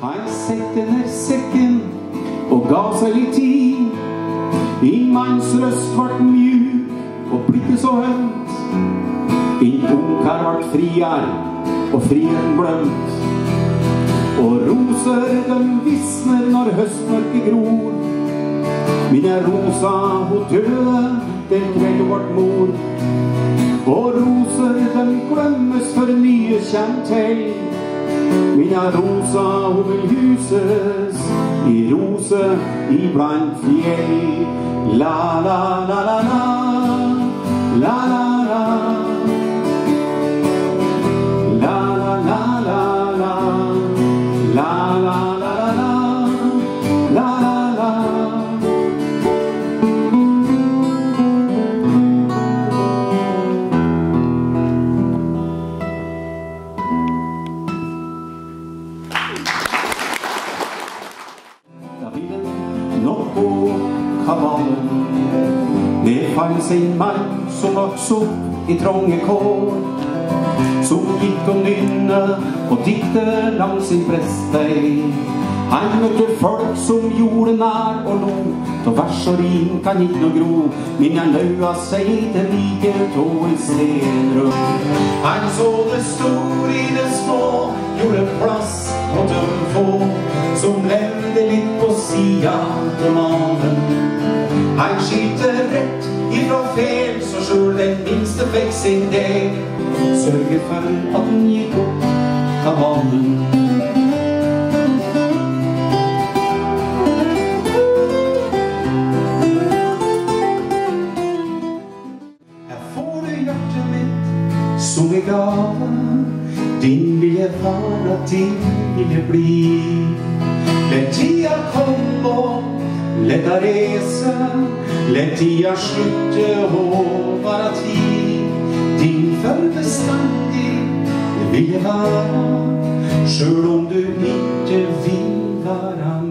Han sette ned sekken og ga seg litt tid. Manns røst vart mjuk og blikket så hønt. Ungkar vart friar og frien blømt. Og roser dem visner når høstmørket gror. Mine rosa hun døde, den kveld vart mor. Og roser dem glemmes for nye kjent til. Mine rosa hun vil huses i rose iblant fjell. La la la la la, la la la, la la la la la, la la la la, la la la. Kabalen. Det fanns en mann som vokste opp i trånge kår, som gikk og nynne og dikte langs sin prestevei. Han møtte folk som gjorde nær og lo, til vers og rim kan ikke noe gro, men han laua seg til like to en stenrum. Han så det store i det små, gjorde plass og dem få, som levde litt på siden til mannen. Han skyter rett ifra fel, så selv den minste fikk sin del. Sørger for at han gikk opp kabalen. Her får du hjertet mitt som i gave. Din vil jeg være, din vil jeg bli. Lett tida kom og letta reise, lett tida slutte å være tid. Din for bestandig vil jeg være, selv om du ikke vil være.